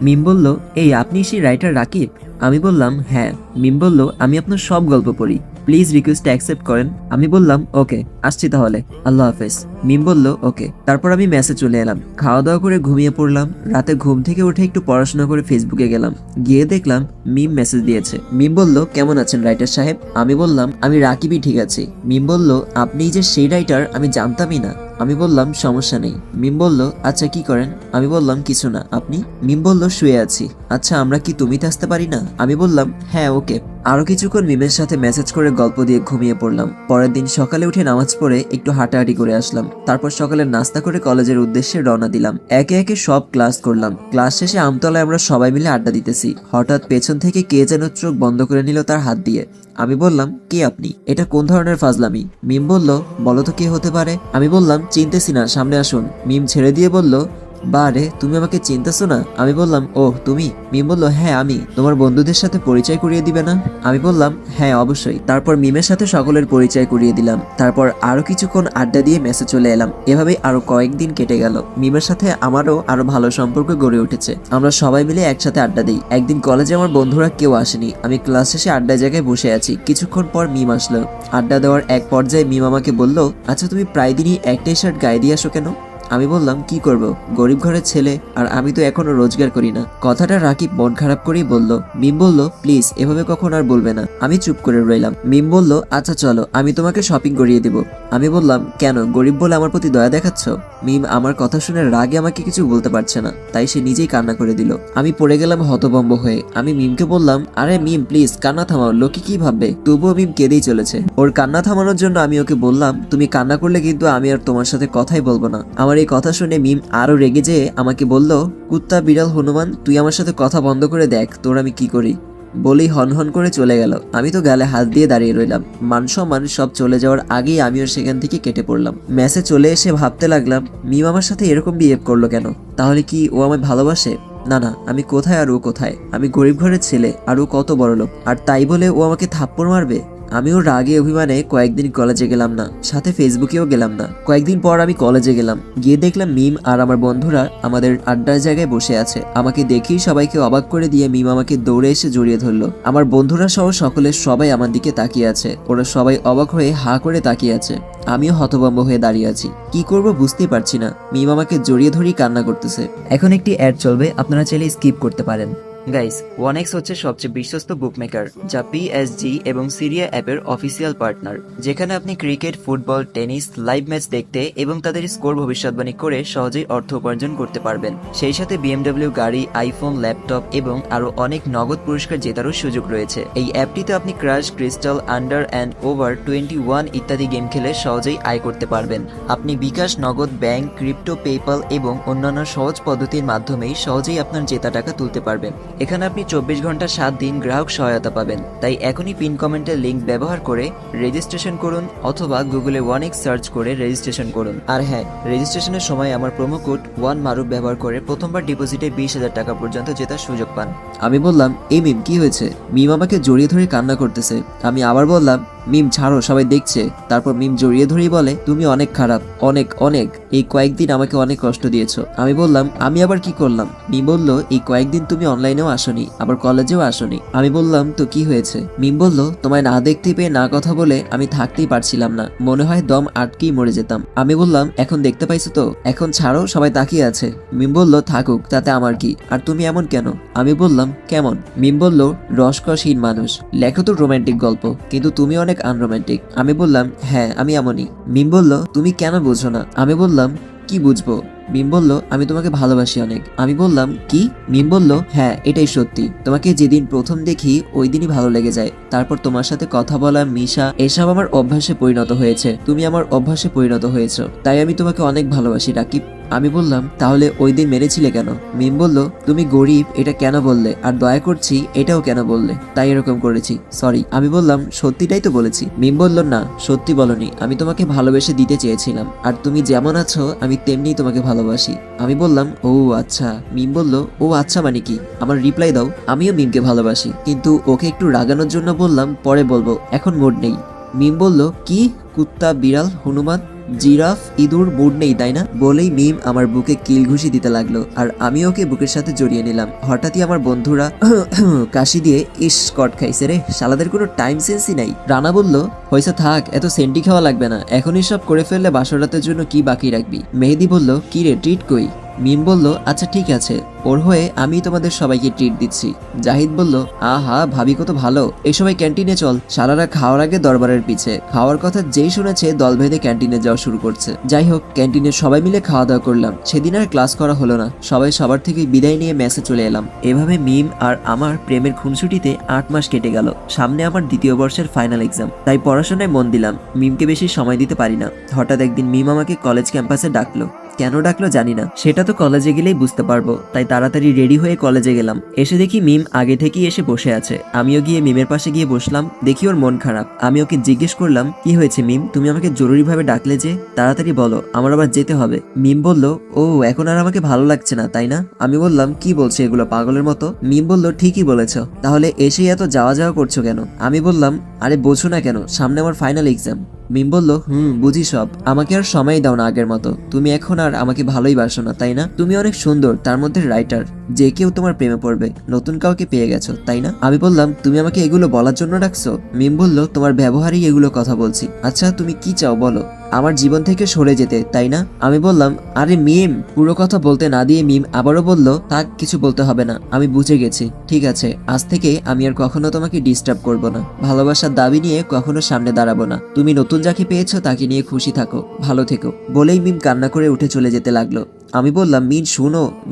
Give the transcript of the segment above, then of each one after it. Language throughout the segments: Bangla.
মিম বলল, এই আপনি সেই রাইটার রাকিব? আমি বললাম হ্যাঁ। মিম বলল, আমি আপনার সব গল্প পড়ি, প্লিজ রিকোয়েস্ট অ্যাকসেপ্ট করেন। আমি বললাম ওকে, আসছি তাহলে, আল্লাহ হাফেজ। মিম বলল ওকে। তারপর আমি মেসে চলে এলাম, খাওয়া দাওয়া করে ঘুমিয়ে পড়লাম। রাতে ঘুম থেকে উঠে একটু পড়াশোনা করে ফেসবুকে গেলাম, গিয়ে দেখলাম মিম মেসেজ দিয়েছে। মিম বলল, কেমন আছেন রাইটার সাহেব? আমি বললাম আমি রাকিবই ঠিক আছি। মিম বলল, আপনি যে সেই রাইটার আমি জানতামই না। আমি বললাম সমস্যা নেই। মিম বলল, আচ্ছা কি করেন? আমি বললাম কিছু না, আপনি? মিম বলল, শুয়ে আছি। আচ্ছা আমরা কি তুমিতে আসতে পারি না? আমি বললাম হ্যাঁ ওকে। আরো কিছুক্ষণ মিমের সাথে মেসেজ করে গল্প দিয়ে ঘুমিয়ে পড়লাম। পরের দিন সকালে উঠে নামাজ পড়ে একটু হাঁটাহাঁটি করে আসলাম। তারপর সকালে নাস্তা করে কলেজের উদ্দেশ্যে রওনা দিলাম। একে একে সব ক্লাস করলাম। ক্লাস শেষে আমতলায় আমরা সবাই মিলে আড্ডা দিতেছি, হঠাৎ পেছন থেকে কে যেন চোখ বন্ধ করে নিল তার হাত দিয়ে। আমি বললাম, কে আপনি? এটা কোন ধরনের ফাজলামি? মিম বলল, বলো তো কে হতে পারে? আমি বললাম চিনতেছি না, সামনে আসুন। মিম ছেড়ে দিয়ে বলল, বারে তুমি আমাকে চিনতেছো না? আমি বললাম, ওহ তুমি? মিম বলল, হ্যাঁ আমি। তোমার বন্ধুদের সাথে পরিচয় করিয়ে দিবে না? আমি বললাম হ্যাঁ অবশ্যই। তারপর মিমের সাথে সকলের পরিচয় করিয়ে দিলাম। তারপর আরো কিছুক্ষণ আড্ডা দিয়ে মেসে চলে এলাম। এভাবেই আরো কয়েকদিন কেটে গেল। মিমের সাথে আমারও আরো ভালো সম্পর্ক গড়ে উঠেছে। আমরা সবাই মিলে একসাথে আড্ডা দিই। একদিন কলেজে আমার বন্ধুরা কেউ আসেনি, আমি ক্লাস শেষে আড্ডার জায়গায় বসে আছি। কিছুক্ষণ পর মিম আসলো। আড্ডা দেওয়ার এক পর্যায়ে মিম আমাকে বলল, আচ্ছা তুমি প্রায় দিনই একটাই শার্ট গায়ে দিয়ে আসো কেন? আমি বললাম, কি করব, গরিব ঘরের ছেলে, আর আমি তো এখনো রোজগার করি না। কথাটা রাকিব মন খারাপ করেই বলল। মিম বলল, প্লিজ এভাবে কখন আর বলবে না। আমি চুপ করে রইলাম। মিম বলল, আচ্ছা চলো আমি তোমাকে শপিং করিয়ে দিব। আমি বললাম, কেন, গরিব বলে আমার প্রতি দয়া দেখাচ্ছ? মিম আমার কথা শুনে রাগে আমাকে কিছু বলতে পারছে না, তাই সে নিজেই কান্না করে দিল। আমি পড়ে গেলাম হতভম্ব হয়ে। আমি মিমকে বললাম, আরে মিম প্লিজ কান্না থামাও, লোকে কি ভাববে? তবুও মিম কেঁদেই চলেছে। ওর কান্না থামানোর জন্য আমি ওকে বললাম, তুমি কান্না করলে কিন্তু আমি আর তোমার সাথে কথাই বলবো না। আমার এই কথা শুনে মিম আরো রেগে যেয়ে আমাকে বলল, কুত্তা বিড়াল হনুমান, তুই আমার সাথে কথা বন্ধ করে দেখ তোর আমি কি করি। বলেই হনহন করে চলে গেল। আমি তো গালে হাত দিয়ে দাঁড়িয়ে রইলাম। মান সম্মান সব চলে যাওয়ার আগেই আমিও সেখান থেকে কেটে পড়লাম। মেসে চলে এসে ভাবতে লাগলাম, মিম আমার সাথে এরকম বিহেভ করলো কেন? তাহলে কি ও আমায় ভালোবাসে? না না, আমি কোথায় আর ও কোথায়? আমি গরিব ঘরের ছেলে আর ও কত বড় লোক, আর তাই বলে ও আমাকে থাপ্পড় মারবে? আমিও রাগে অভিমানে কয়েকদিন কলেজে গেলাম না, সাথে ফেসবুকেও গেলাম না। কয়েকদিন পর আমি কলেজে গেলাম, গিয়ে দেখলাম মিম আর আমার বন্ধুরা আমাদের আড্ডার জায়গায় বসে আছে। আমাকে দেখেই সবাইকে অবাক করে দিয়ে মিম আমাকে দৌড়ে এসে জড়িয়ে ধরলো। আমার বন্ধুরা সহ সকলের সবাই আমার দিকে তাকিয়ে আছে। ওরা সবাই অবাক হয়ে হা করে তাকিয়ে আছে। আমিও হতভম্ব হয়ে দাঁড়িয়ে আছি, কি করব বুঝতেই পারছি না। মিম আমাকে জড়িয়ে ধরেই কান্না করতেছে। এখন একটি অ্যাড চলবে, আপনারা চাইলে স্কিপ করতে পারেন। গাইস, 1x হচ্ছে সবচেয়ে বিশ্বস্ত বুকমেকার, যা পিএসজি এবং সিরিয়া অ্যাপের অফিসিয়াল পার্টনার, যেখানে আপনি cricket, football, tennis live match দেখতে এবং তাদের স্কোর ভবিষ্যৎবাণী করে সহজেই অর্থ উপার্জন করতে পারবেন। সেই সাথে বিএমডব্লিউ গাড়ি, আইফোন, ল্যাপটপ এবং আরো অনেক নগদ পুরস্কার জেতারও সুযোগ রয়েছে। এই অ্যাপটিতে আপনি crash, crystal, under and over 21 ইত্যাদি গেম খেলে সহজেই আয় করতে পারবেন। আপনি বিকাশ, নগদ, ব্যাংক, ক্রিপ্টো, পেপাল এবং অন্যান্য সহজ পদ্ধতির মাধ্যমেই সহজেই আপনার জেতা টাকা তুলতে পারবেন। এখানে আপনি 24 ঘন্টা 7 দিন গ্রাহক সহায়তা পাবেন। তাই এখনই পিন কমেন্টের লিংক ব্যবহার করে রেজিস্ট্রেশন করুন, অথবা গুগলে 1x সার্চ করে রেজিস্ট্রেশন করুন। আর হ্যাঁ, রেজিস্ট্রেশনের সময় আমার প্রোমো কোড 1মারুফ ব্যবহার করে প্রথমবার ডিপোজিটে 20,000 টাকা পর্যন্ত জেতার সুযোগ পান। আমি বললাম, এই মিম কি হয়েছে? মিম আমাকে জড়িয়ে ধরে কান্না করতেছে। আমি আবার বললাম, মিম ছাড়ো, সবাই দেখছে। তারপর মিম জড়িয়ে ধরেই বলে, তুমি অনেক খারাপ, অনেক অনেক, এই কয়েকদিন আমাকে অনেক কষ্ট দিয়েছো। আমি বললাম, আমি আবার কি করলাম? মিম বলল, এই কয়েকদিন তুমি অনলাইনেও আসনি, আবার কলেজেও আসনি। আমি বললাম, তো কি হয়েছে? মিম বলল, তোমায় না দেখতে পেয়ে না কথা বলে আমি থাকতেই পারছিলাম না, মনে হয় দম আটকেই মরে যেতাম। আমি বললাম, এখন দেখতে পাইছো তো, এখন ছাড়ো, সবাই তাকিয়ে আছে। মিম বলল, থাকুক, তাতে আমার কি, আর তুমি এমন কেন? আমি বললাম, কেমন? মিম বলল, রসকসহীন মানুষ, লেখো তো রোমান্টিক গল্প, কিন্তু তুমি অনেক আনরোমান্টিক। আমি বললাম, হ্যাঁ আমি এমনই। মিম বলল, তুমি কেন বুঝো না? আমি বললাম, কি বুঝবো? মিম বলল, আমি তোমাকে ভালোবাসি অনেক। আমি বললাম, কি? মিম বলল, হ্যাঁ এটাই সত্যি, তোমাকে যেদিন প্রথম দেখি ওই দিনই ভালো লেগে যায়। তারপর তোমার সাথে কথা বলা, মিশা, এসব আমার অভ্যাসে পরিণত হয়েছে। তুমি আমার অভ্যাসে পরিণত হয়েছো, তাই আমি তোমাকে অনেক ভালোবাসি রাকিব। আমি বললাম, তাহলে ওই দিন মেরেছিলে কেন? মিম বলল, তুমি গরিব এটা কেন বললে, আর দয়া করছি এটাও কেন বললে, তাই এরকম করেছি, সরি। আমি বললাম, সত্যিটাই তো বলেছি। মিম বলল, না সত্যি বলনি, আমি তোমাকে ভালোবেসে দিতে চেয়েছিলাম, আর তুমি যেমন আছো আমি তেমনি তোমাকে ভালোবাসি। আমি বললাম, ও আচ্ছা। মিম বলল, ও আচ্ছা মানে কি? আমার রিপ্লাই দাও। আমিও মিমকে ভালোবাসি, কিন্তু ওকে একটু রাগানোর জন্য বললাম, পরে বলবো, এখন মুড নেই। মিম বলল, কি? কুত্তা, বিড়াল, হনুমান, জিরাফ ইঁদুর মুড নেই তাই না? বলেই মিম আমার বুকে কিল ঘুষি দিতে লাগলো আর আমি ওকে বুকের সাথে জড়িয়ে নিলাম। হঠাৎই আমার বন্ধুরা কাশি দিয়ে ইস কট খাইছে রে, শালাদের কোনো টাইম সেন্সই নাই। রানা বলল, হয়েছে থাক, এত সেন্টি খাওয়া লাগবে না, এখনই সব করে ফেললে বাসর রাতের জন্য কি বাকি রাখবি। মেহেদি বলল, কি রে ট্রিট কই? মিম বলল, আচ্ছা ঠিক আছে, ওর হয়ে আমি তোমাদের সবাইকে ট্রিট দিচ্ছি। জাহিদ বলল, আহা ভাবি কত ভালো, এই সবাই ক্যান্টিনে চল। সারারা খাওয়ার আগে দরবারের পিছে, খাওয়ার কথা যেই শুনেছে দল বেঁধে ক্যান্টিনে যাওয়া শুরু করছে। যাই হোক, ক্যান্টিনে সবাই মিলে খাওয়া দাওয়া করলাম। সেদিন আর ক্লাস করা হলো না, সবাই সবার থেকে বিদায় নিয়ে মেসে চলে এলাম। এভাবে মিম আর আমার প্রেমের খুনসুটিতে 8 মাস কেটে গেল। সামনে আমার দ্বিতীয় বর্ষের ফাইনাল এক্সাম, তাই পড়াশোনায় মন দিলাম। মিমকে বেশি সময় দিতে পারি না। হঠাৎ একদিন মিম আমাকে কলেজ ক্যাম্পাসে ডাকলো। কেন ডাকলো জানি না, সেটা তো কলেজে গেলেই বুঝতে পারবো। তাই তাড়াতাড়ি রেডি হয়ে কলেজে গেলাম। এসে দেখি মিম আগে থেকেই এসে বসে আছে। আমিও গিয়ে মিমের পাশে গিয়ে বসলাম। দেখি ওর মন খারাপ। আমি ওকে জিজ্ঞেস করলাম, কি হয়েছে মিম, তুমি আমাকে জরুরিভাবে ডাকলে যে? তাড়াতাড়ি বলো, আমার আবার যেতে হবে। মিম বলল, ও এখন আর আমাকে ভালো লাগছে না তাই না? আমি বললাম, কি বলছো এগুলো পাগলের মতো? মিম বলল, ঠিকই বলেছো, তাহলে এসেই এত যাওয়া যাওয়া করছো কেন? আমি বললাম, আরে বোঝো না কেন, সামনে আমার ফাইনাল এক্সাম। মিম বলল, বুঝি সব, আমাকে আর সময় দাও না আগের মতো। তুমি এখন আর আমাকে ভালোই বাসো না তাই না? তুমি অনেক সুন্দর, তার মধ্যে রাইটার, যে কেউ তোমার প্রেমে পড়বে, নতুন কাউকে পেয়ে গেছো তাই না? আমি বললাম, তুমি আমাকে এগুলো বলার জন্য ডাকছো? মিম বলল, তোমার ব্যবহারেই এগুলো কথা বলছি। আচ্ছা তুমি কি চাও বলো? আমার জীবন থেকে সরে যেতে তাই না? আমি বললাম, আরে মিম। পুরো কথা বলতে না দিয়ে মিম আবারও বলল, থাক কিছু বলতে হবে না, আমি বুঝে গেছি। ঠিক আছে, আজ থেকে আমি আর কখনো তোমাকে ডিস্টার্ব করব না, ভালোবাসার দাবি নিয়ে কখনো সামনে দাঁড়াবো না। তুমি নতুন যাকে পেয়েছো তাকে নিয়ে খুশি থাকো, ভালো থেকো। বলেই মিম কান্না করে উঠে চলে যেতে লাগলো। আমি বললাম,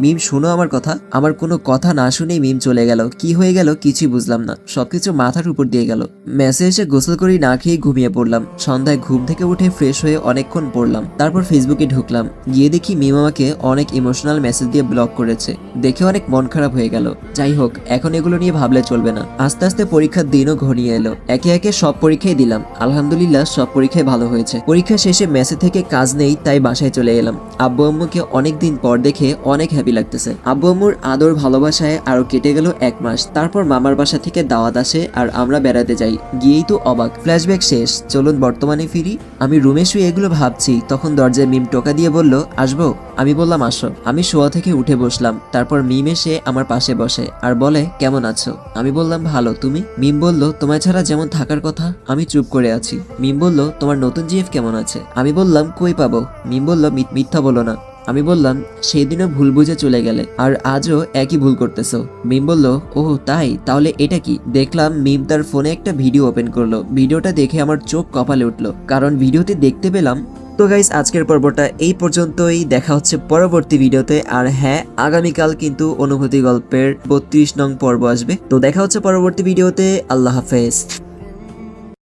মিম শুনো আমার কথা। আমার কোনো কথা না শুনেই মিম চলে গেল। কি হয়ে গেল কিছুই বুঝলাম না, সবকিছু মাথার উপর দিয়ে গেল। মেসে এসে গোসল করি না খেয়ে ঘুমিয়ে পড়লাম। সন্ধ্যায় ঘুম থেকে উঠে ফ্রেশ হয়ে অনেকক্ষণ পড়লাম। তারপর ফেসবুকে ঢুকলাম। গিয়ে দেখি মিম আমাকে অনেক ইমোশনাল মেসেজ দিয়ে ব্লক করেছে। দেখে অনেক মন খারাপ হয়ে গেল। যাই হোক, এখন এগুলো নিয়ে ভাবলে চলবে না। আস্তে আস্তে পরীক্ষার দিনও ঘনিয়ে এলো। একে একে সব পরীক্ষাই দিলাম। আলহামদুলিল্লাহ সব পরীক্ষায় ভালো হয়েছে। পরীক্ষা শেষে মেসে থেকে কাজ নেই, তাই বাসায় চলে এলাম। আব্বু আম্মুকে অনেকদিন পর দেখে অনেক হ্যাপি লাগতেছে। আব্বু আম্মুর আদর ভালোবাসায় আরো কেটে গেল 1 মাস। তারপর মামার বাসা থেকে দাওয়াত আসে আর আমরা বেড়াতে যাই। গিয়েই তো অবাক, ফ্ল্যাশব্যাক শেষ, চলুন বর্তমানে ফিরি। আমি রুমে শুয়ে এগুলো ভাবছি, তখন দরজায় মিম টোকা দিয়ে বলল, আসবো? আমি বললাম, আসো। আমি শোয়া থেকে উঠে বসলাম। তারপর মিম এসে আমার পাশে বসে আর বলে, কেমন আছো? আমি বললাম, ভালো, তুমি? মিম বলল, তোমায় ছাড়া যেমন থাকার কথা। আমি চুপ করে আছি। মিম বলল, তোমার নতুন জিএফ কেমন আছে? আমি বললাম, কই পাবো? মিম বলল, মিথ্যা বলো না। আমি বললাম, সেদিনও ভুল বুঝে চলে গেলে আর আজও একই ভুল করতেছো। মিম বলল, ও তাই, তাহলে এটা কি? দেখলাম মিম তার ফোনে একটা ভিডিও ওপেন করলো। ভিডিওটা দেখে আমার চোখ কপালে উঠলো, কারণ ভিডিওতে দেখতে পেলাম। তো গাইস, আজকের পর্বটা এই পর্যন্তই। দেখা হচ্ছে পরবর্তী ভিডিওতে। আর হ্যাঁ, আগামীকাল কিন্তু অনুভূতি গল্পের 32 নং পর্ব আসবে। তো দেখা হচ্ছে পরবর্তী ভিডিওতে। আল্লাহ হাফেজ।